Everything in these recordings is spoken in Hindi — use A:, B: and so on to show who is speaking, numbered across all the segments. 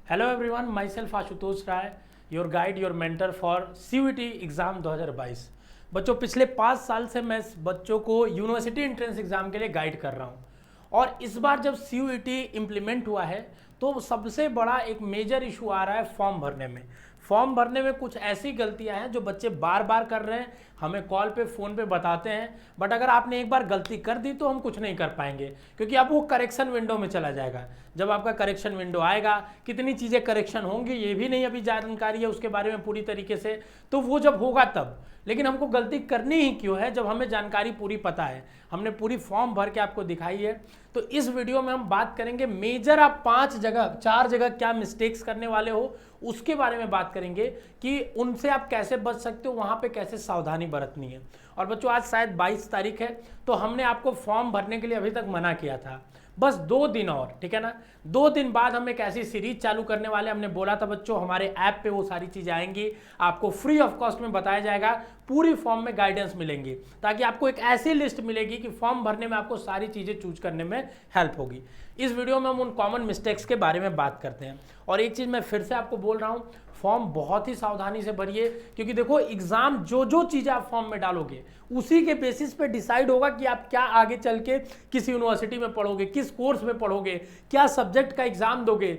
A: Hello everyone, myself Ashutosh Rai, your guide your mentor for CUET exam 2022। बच्चों, पिछले 5 साल से मैं बच्चों को यूनिवर्सिटी एंट्रेंस एग्ज़ाम के लिए गाइड कर रहा हूँ। और इस बार जब सीयूईटी इम्प्लीमेंट हुआ है तो सबसे बड़ा एक मेजर इशू आ रहा है फॉर्म भरने में। फॉर्म भरने में कुछ ऐसी गलतियां हैं जो बच्चे बार बार कर रहे हैं, हमें कॉल पे फ़ोन पे बताते हैं। बट अगर आपने एक बार गलती कर दी तो हम कुछ नहीं कर पाएंगे, क्योंकि अब वो करेक्शन विंडो में चला जाएगा। जब आपका करेक्शन विंडो आएगा, कितनी चीज़ें करेक्शन होंगी ये भी नहीं अभी जानकारी है उसके बारे में पूरी तरीके से, तो वो जब होगा तब। लेकिन हमको गलती करनी ही क्यों है जब हमें जानकारी पूरी पता है, हमने पूरी फॉर्म भर के आपको दिखाई है। तो इस वीडियो में हम बात करेंगे मेजर आप 4 जगह क्या मिस्टेक्स करने वाले हो उसके बारे में बात करेंगे कि उनसे आप कैसे बच सकते हो, वहां पे कैसे सावधानी बरतनी है। और बच्चों, आज शायद 22 तारीख है, तो हमने आपको फॉर्म भरने के लिए अभी तक मना किया था। बस 2 दिन और, ठीक है ना। 2 दिन बाद हम एक ऐसी सीरीज चालू करने वाले, हमने बोला था बच्चों हमारे ऐप पे वो सारी चीजें आएंगी, आपको फ्री ऑफ कॉस्ट में बताया जाएगा, पूरी फॉर्म में गाइडेंस मिलेंगी, ताकि आपको एक ऐसी लिस्ट मिलेगी कि फॉर्म भरने में आपको सारी चीजें चूज करने में हेल्प होगी। इस वीडियो में हम उन कॉमन मिस्टेक्स के बारे में बात करते हैं। और एक चीज मैं फिर से आपको बोल रहा हूं, फॉर्म बहुत ही सावधानी से भरिए, क्योंकि देखो एग्जाम जो चीजें आप फॉर्म में डालोगे उसी के बेसिस पे डिसाइड होगा कि आप क्या आगे चल के किस यूनिवर्सिटी में पढ़ोगे, किस कोर्स में पढ़ोगे, क्या सब्जेक्ट का एग्जाम दोगे।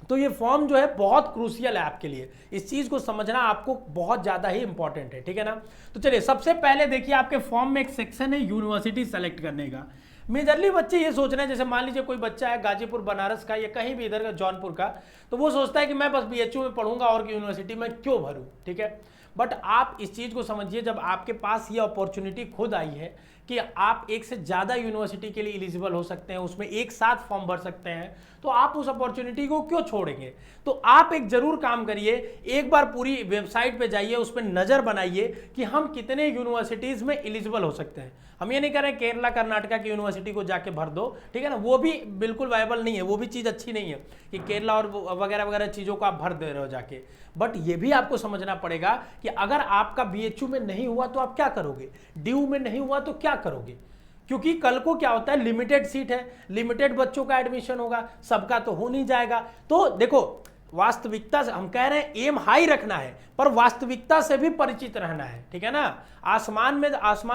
A: तो ये फॉर्म जो है बहुत क्रूशियल है आपके लिए, इस चीज को समझना आपको बहुत ज्यादा ही इंपॉर्टेंट है, ठीक है ना। तो चलिए सबसे पहले देखिए, आपके फॉर्म में एक सेक्शन है यूनिवर्सिटी सेलेक्ट करने का। मेजरली बच्चे ये सोच रहे हैं, जैसे मान लीजिए कोई बच्चा है गाजीपुर, बनारस का या कहीं भी इधर का जौनपुर का, तो वो सोचता है कि मैं बस बीएचयू में पढ़ूंगा और यूनिवर्सिटी में क्यों भरूं, ठीक है। बट आप इस चीज को समझिए, जब आपके पास ये अपॉर्चुनिटी खुद आई है कि आप एक से ज्यादा यूनिवर्सिटी के लिए एलिजिबल हो सकते हैं, उसमें एक साथ फॉर्म भर सकते हैं, तो आप उस अपॉर्चुनिटी को क्यों छोड़ेंगे। तो आप एक जरूर काम करिए, एक बार पूरी वेबसाइट पे जाइए, उस पर नजर बनाइए कि हम कितने यूनिवर्सिटीज में एलिजिबल हो सकते हैं। हम ये नहीं कह रहे केरला कर्नाटका की यूनिवर्सिटी को जाके भर दो, ठीक है ना, वो भी बिल्कुल वायबल नहीं है, वो भी चीज अच्छी नहीं है कि केरला और वगैरह वगैरह चीजों को आप भर दे रहे हो जाके। बट ये भी आपको समझना पड़ेगा कि अगर आपका बीएचयू में नहीं हुआ तो आप क्या करोगे, डीयू में नहीं हुआ तो क्या करोगे, क्योंकि कल को क्या होता है, लिमिटेड सीट है, लिमिटेड बच्चों का एडमिशन होगा, सबका तो हो नहीं जाएगा। तो देखो, वास्तविकता से हम कह रहे हैं एम हाई रखना है, पर वास्तविकता से भी परिचित रहना है, ठीक है ना। आसमान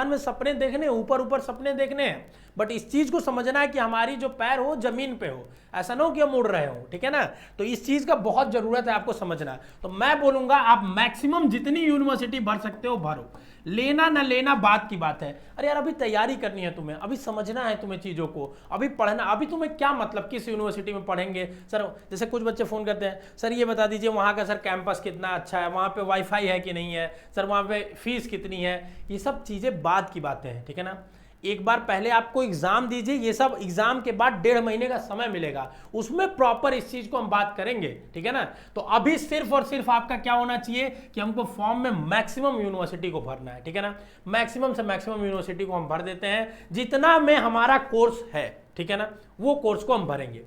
A: में सपने देखने, ऊपर ऊपर सपने देखने हैं, बट इस चीज को समझना है कि हमारी जो पैर हो जमीन पे हो, ऐसा ना हो कि हम उड़ रहे हो, ठीक है ना। तो इस चीज का बहुत जरूरत है आपको समझना। तो मैं बोलूंगा आप मैक्सिमम जितनी यूनिवर्सिटी भर सकते हो भरो, लेना ना लेना बात की बात है। अरे यार, अभी तैयारी करनी है तुम्हें, अभी समझना है तुम्हें चीजों को, अभी पढ़ना, अभी तुम्हें क्या मतलब किस यूनिवर्सिटी में पढ़ेंगे। सर, जैसे कुछ बच्चे फोन करते हैं, सर ये बता दीजिए वहाँ का सर कैंपस कितना अच्छा है, वहाँ पे वाईफाई है कि नहीं है, सर वहाँ पे फीस कितनी है। ये सब चीजें बाद की बातें हैं, ठीक है ना। एक बार पहले आपको एग्जाम दीजिए, ये सब एग्जाम के बाद 1.5 महीने का समय मिलेगा, उसमें प्रॉपर इस चीज को हम बात करेंगे, ठीक है ना। तो अभी सिर्फ और सिर्फ आपका क्या होना चाहिए कि हमको फॉर्म में मैक्सिमम यूनिवर्सिटी को भरना है, ठीक है ना। मैक्सिमम से मैक्सिमम यूनिवर्सिटी को हम भर देते हैं, जितना में हमारा कोर्स है, ठीक है ना, वो कोर्स को हम भरेंगे।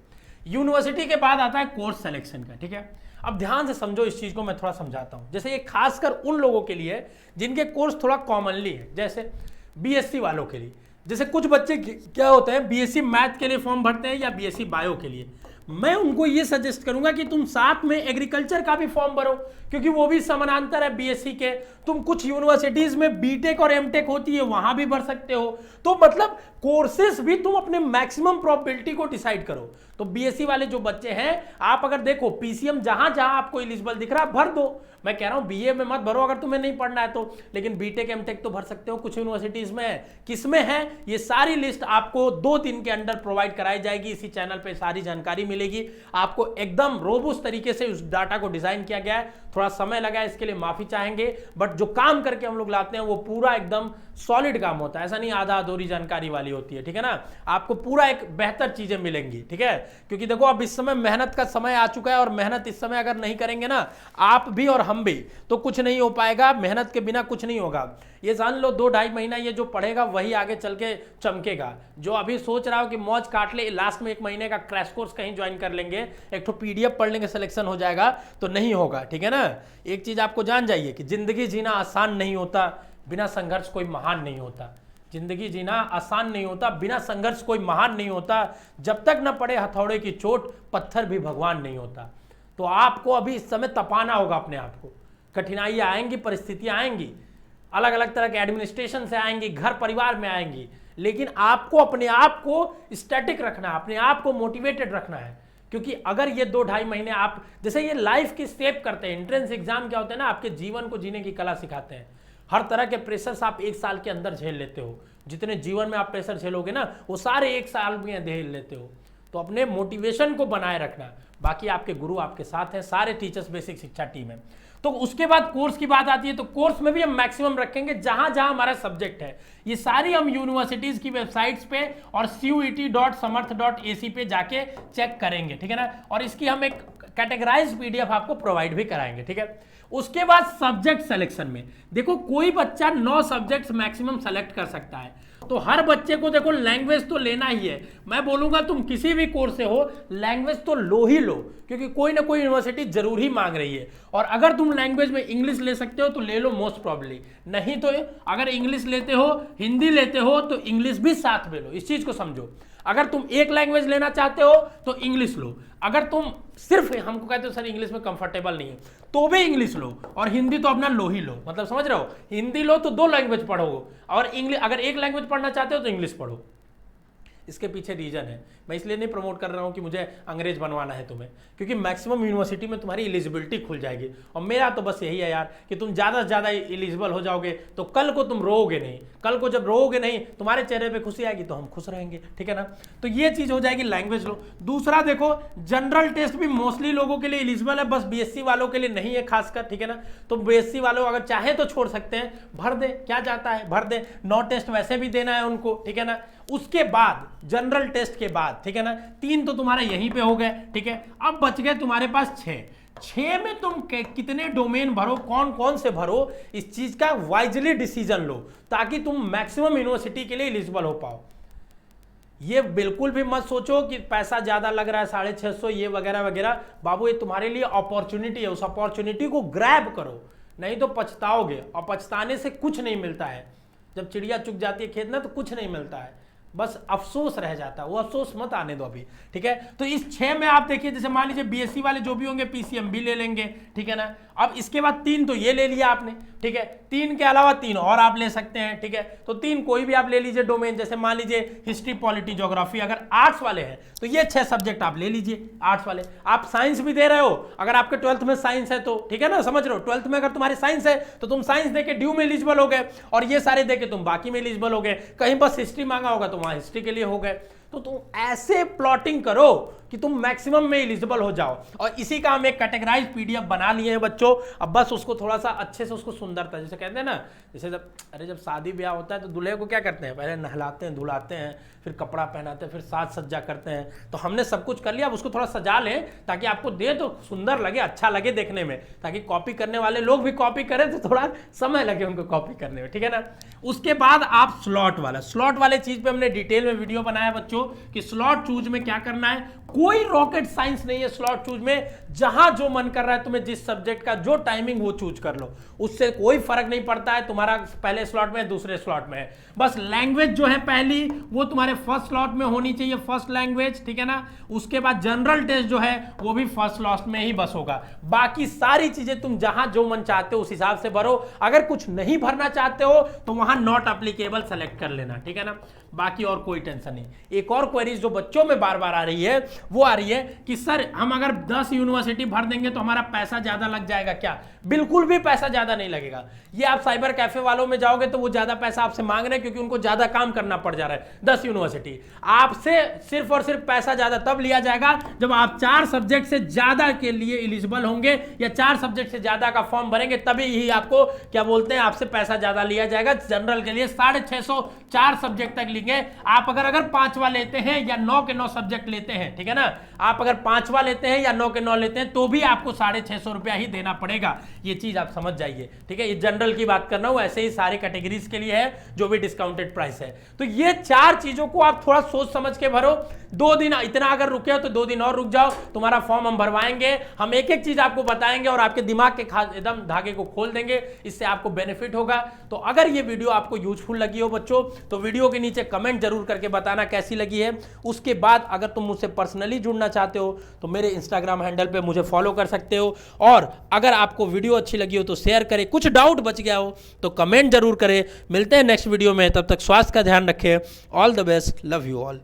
A: यूनिवर्सिटी के बाद आता है कोर्स सिलेक्शन का, ठीक है। अब ध्यान से समझो इस चीज को, मैं थोड़ा समझाता हूं। जैसे ये खासकर उन लोगों के लिए जिनके कोर्स थोड़ा कॉमनली है, जैसे बीएससी वालों के लिए। जैसे कुछ बच्चे क्या होते हैं, बीएससी मैथ के लिए फॉर्म भरते हैं या बीएससी बायो के लिए। मैं उनको ये सजेस्ट करूंगा कि तुम साथ में एग्रीकल्चर का भी फॉर्म भरो, क्योंकि वो भी समानांतर है बीएससी के। तुम कुछ यूनिवर्सिटीज में बीटेक और एमटेक होती है, वहां भी भर सकते हो। तो मतलब कोर्सेस भी तुम अपने मैक्सिमम प्रोबेबिलिटी को डिसाइड करो। तो बीएससी वाले जो बच्चे हैं, आप अगर देखो पीसीएम जहां जहां आपको एलिजिबल दिख रहा है भर दो। मैं कह रहा हूं बीए में मत भरो अगर तुम्हें नहीं पढ़ना है तो, लेकिन बीटेक एमटेक तो भर सकते हो कुछ यूनिवर्सिटीज में। किसमें है ये सारी लिस्ट आपको 2 दिन के अंदर प्रोवाइड कराई जाएगी, इसी चैनल पे सारी जानकारी मिलेगी आपको। एकदम रोबुस्ट तरीके से उस डाटा को डिजाइन किया गया है, थोड़ा समय लगा है इसके लिए माफी चाहेंगे, बट जो काम करके हम लोग लाते हैं वो पूरा एकदम सॉलिड काम होता है, ऐसा नहीं आधा अधूरी जानकारी वाली होती है, ठीक है ना। आपको पूरा एक बेहतर चीजें मिलेंगी, ठीक है। क्योंकि देखो अब इस समय मेहनत का समय आ चुका है, और मेहनत इस समय अगर नहीं करेंगे ना आप भी और हम भी, तो कुछ नहीं हो पाएगा, मेहनत के बिना कुछ नहीं होगा। ये जान लो 2-2.5 महीना ये जो पढ़ेगा वही आगे चल के चमकेगा। जो अभी सोच रहा हो कि मौज काट ले, लास्ट में 1 महीने का क्रैश कोर्स कहीं ज्वाइन कर लेंगे, एक तो पीडीएफ पढ़ लेंगे सिलेक्शन हो जाएगा, तो नहीं होगा, ठीक है ना। एक चीज आपको जान जाइए कि जिंदगी जीना आसान नहीं होता, बिना संघर्ष कोई महान नहीं होता। जिंदगी जीना आसान नहीं होता, बिना संघर्ष कोई महान नहीं होता। जब तक न पड़े हथौड़े की चोट, पत्थर भी भगवान नहीं होता। तो आपको अभी इस समय तपाना होगा अपने आप को। कठिनाइयाँ आएंगी, परिस्थितियाँ आएंगी, अलग अलग तरह के एडमिनिस्ट्रेशन से आएंगी, घर परिवार में आएंगी, लेकिन आपको अपने आप को स्टैटिक रखना है, अपने आप को मोटिवेटेड रखना है। क्योंकि अगर ये 2-2.5 महीने आप, जैसे ये लाइफ की स्टेप करते हैं, एंट्रेंस एग्जाम क्या होते हैं ना, आपके जीवन को जीने की कला सिखाते हैं। हर तरह के प्रेशर्स आप 1 साल के अंदर झेल लेते हो, जितने जीवन में आप प्रेशर झेलोगे ना वो सारे 1 साल में झेल लेते हो। तो अपने मोटिवेशन को बनाए रखना, बाकी आपके गुरु आपके साथ हैं, सारे टीचर्स बेसिक शिक्षा टीम है। तो उसके बाद कोर्स की बात आती है, तो कोर्स में भी हम मैक्सिमम रखेंगे जहां जहां हमारा सब्जेक्ट है। ये सारी हम यूनिवर्सिटीज की वेबसाइट्स पे और CUET.samarth.ac पे जाके चेक करेंगे, ठीक है ना। और इसकी हम एक कैटेगराइज PDF आपको प्रोवाइड भी कराएंगे, ठीक है। उसके बाद सब्जेक्ट सिलेक्शन में देखो, कोई बच्चा 9 सब्जेक्ट्स मैक्सिमम सेलेक्ट कर सकता है। तो हर बच्चे को देखो लैंग्वेज तो लेना ही है। मैं बोलूंगा तुम किसी भी कोर्स से हो, लैंग्वेज तो लो ही लो, क्योंकि कोई ना कोई यूनिवर्सिटी जरूर ही मांग रही है। और अगर तुम लैंग्वेज में इंग्लिश ले सकते हो तो ले लो मोस्ट प्रॉब्ली, नहीं तो अगर इंग्लिश लेते हो, हिंदी लेते हो तो इंग्लिश भी साथ में लो। इस चीज को समझो, अगर तुम एक लैंग्वेज लेना चाहते हो तो इंग्लिश लो, अगर तुम सिर्फ हमको कहते हो सर इंग्लिश में कंफर्टेबल नहीं है तो भी इंग्लिश लो, और हिंदी तो अपना लो ही लो। मतलब समझ रहे हो, हिंदी लो तो 2 लैंग्वेज पढ़ो, और इंग्लिश अगर एक लैंग्वेज पढ़ना चाहते हो तो इंग्लिश पढ़ो। इसके पीछे रीजन है, मैं इसलिए नहीं प्रमोट कर रहा हूँ कि मुझे अंग्रेज बनवाना है तुम्हें, क्योंकि मैक्सिमम यूनिवर्सिटी में तुम्हारी एलिजिबिलिटी खुल जाएगी। और मेरा तो बस यही है यार कि तुम ज़्यादा से ज़्यादा एलिजिबल हो जाओगे तो कल को तुम रोओगे नहीं, कल को जब रोओगे नहीं तुम्हारे चेहरे पे खुशी आएगी तो हम खुश रहेंगे, ठीक है ना। तो ये चीज़ हो जाएगी, लैंग्वेज लो। दूसरा देखो, जनरल टेस्ट भी मोस्टली लोगों के लिए एलिजिबल है, बस BSc वालों के लिए नहीं है खासकर, ठीक है ना। तो BSc वालों अगर चाहे तो छोड़ सकते हैं, भर दे, क्या जाता है, भर दे। 9 टेस्ट वैसे भी देना है उनको, ठीक है ना। उसके बाद जनरल टेस्ट के बाद, ठीक है ना, 3 तो तुम्हारे यहीं पे हो गए, ठीक है। अब बच गए तुम्हारे पास 6 में तुम कितने डोमेन भरो, कौन कौन से भरो, इस चीज का वाइजली डिसीजन लो, ताकि तुम मैक्सिमम यूनिवर्सिटी के लिए एलिजिबल हो पाओ। ये बिल्कुल भी मत सोचो कि पैसा ज्यादा लग रहा है 650 ये वगैरह वगैरह। बाबू ये तुम्हारे लिए अपॉर्चुनिटी है, उस अपॉर्चुनिटी को ग्रैब करो, नहीं तो पछताओगे। और पछताने से कुछ नहीं मिलता है, जब चिड़िया चुग जाती है खेत में तो कुछ नहीं मिलता है, बस अफसोस रह जाता है। वो अफसोस मत आने दो अभी, ठीक है। तो इस 6 में आप देखिए, जैसे मान लीजिए BSc वाले जो भी होंगे PCM भी ले लेंगे, ठीक है ना। अब इसके बाद 3 तो ये ले लिया आपने, ठीक है। 3 के अलावा 3 और आप ले सकते हैं, ठीक है। तो 3 कोई भी आप ले लीजिए डोमेन, जैसे मान लीजिए हिस्ट्री, पॉलिटी, ज्योग्राफी। अगर आर्ट्स वाले हैं तो ये 6 सब्जेक्ट आप ले लीजिए आर्ट्स वाले। आप साइंस भी दे रहे हो, अगर आपके 12th में साइंस है तो, ठीक है ना, समझ रहे हो। 12th में अगर तुम्हारी साइंस है तो तुम साइंस देके ड्यू में एलिजिबल हो गए, और ये सारे देके तुम बाकी में एलिजिबल हो गए। कहीं बस हिस्ट्री मांगा होगा तो वहां हिस्ट्री के लिए हो गए। तो तुम ऐसे प्लॉटिंग करो कि तुम मैक्सिमम में एलिजिबल हो जाओ। और इसी का हम एक कैटेगराइज PDF बना लिए हैं बच्चों। अब बस उसको थोड़ा सा अच्छे से, उसको सुंदरता, जैसे कहते हैं ना, जैसे जब शादी ब्याह होता है तो दूल्हे को क्या करते हैं, पहले नहलाते हैं, धुलाते हैं, फिर कपड़ा पहनाते हैं, फिर साज सज्जा करते हैं। तो हमने सब कुछ कर लिया, अब उसको थोड़ा सजा लें ताकि आपको दे तो सुंदर लगे, अच्छा लगे देखने में, ताकि कॉपी करने वाले लोग भी कॉपी करें तो थोड़ा समय लगे उनको कॉपी करने में, ठीक है ना। उसके बाद आप स्लॉट वाले चीज पे हमने डिटेल में वीडियो बनाया बच्चों कि स्लॉट चूज में क्या करना है। कोई रॉकेट साइंस नहीं है स्लॉट चूज में, जहां जो मन कर रहा है तुम्हें, जिस सब्जेक्ट का जो टाइमिंग वो चूज कर लो, उससे कोई फर्क नहीं पड़ता है तुम्हारा पहले स्लॉट में दूसरे स्लॉट में है। बस लैंग्वेज जो है पहली वो तुम्हारे फर्स्ट स्लॉट में होनी चाहिए, फर्स्ट लैंग्वेज, ठीक है ना। उसके बाद जनरल टेस्ट जो है वो भी फर्स्ट स्लॉट में ही बस होगा। बाकी सारी चीजें तुम जहां जो मन चाहते हो उस हिसाब से भरो। अगर कुछ नहीं भरना चाहते हो तो वहां नॉट एप्लीकेबल सेलेक्ट कर लेना, ठीक है ना। बाकी और कोई टेंशन नहीं। एक और क्वेरीज जो बच्चों में बार बार आ रही है वो आ रही है कि सर हम अगर 10 यूनिवर्सिटी भर देंगे तो हमारा पैसा ज्यादा लग जाएगा क्या। बिल्कुल भी पैसा ज्यादा नहीं लगेगा। ये आप साइबर कैफे वालों में जाओगे तो वो ज्यादा पैसा आपसे मांग रहे हैं क्योंकि उनको ज्यादा काम करना पड़ जा रहा है। 10 यूनिवर्सिटी आपसे सिर्फ और सिर्फ पैसा ज्यादा तब लिया जाएगा जब आप 4 सब्जेक्ट से ज्यादा के लिए एलिजिबल होंगे या 4 सब्जेक्ट से ज्यादा का फॉर्म भरेंगे, तभी ही आपको क्या बोलते हैं आपसे पैसा ज्यादा लिया जाएगा। जनरल के लिए 650 4 सब्जेक्ट तक लेंगे आप। अगर 5वां लेते हैं या 9 के 9 सब्जेक्ट लेते हैं, ठीक है ना, आप अगर 5वां लेते हैं या 9 के 9 लेते हैं तो भी आपको 650 रुपया ही देना पड़ेगा। ये चीज आप समझ जाइए, ठीक है। ये जनरल की बात कर रहा हूं, ऐसे ही सारे कैटेगरीज के लिए है जो भी डिस्काउंटेड प्राइस है। तो ये 4 चीजों को आप थोड़ा सोच समझ के भरो। 2 दिन इतना अगर रुके हो तो 2 दिन और रुक जाओ, तुम्हारा फॉर्म हम भरवाएंगे। हम एक एक चीज आपको बताएंगे और आपके दिमाग के एकदम धागे को खोल देंगे, इससे आपको बेनिफिट होगा। तो अगर ये वीडियो आपको यूजफुल लगी हो बच्चों तो वीडियो के नीचे कमेंट जरूर करके बताना कैसी लगी है। उसके बाद अगर तुम मुझसे पर्सनल पर्सनली जुड़ना चाहते हो तो मेरे इंस्टाग्राम हैंडल पे मुझे फॉलो कर सकते हो। और अगर आपको वीडियो अच्छी लगी हो तो शेयर करें, कुछ डाउट बच गया हो तो कमेंट जरूर करें। मिलते हैं नेक्स्ट वीडियो में, तब तक स्वास्थ्य का ध्यान रखें। All the best, love you all.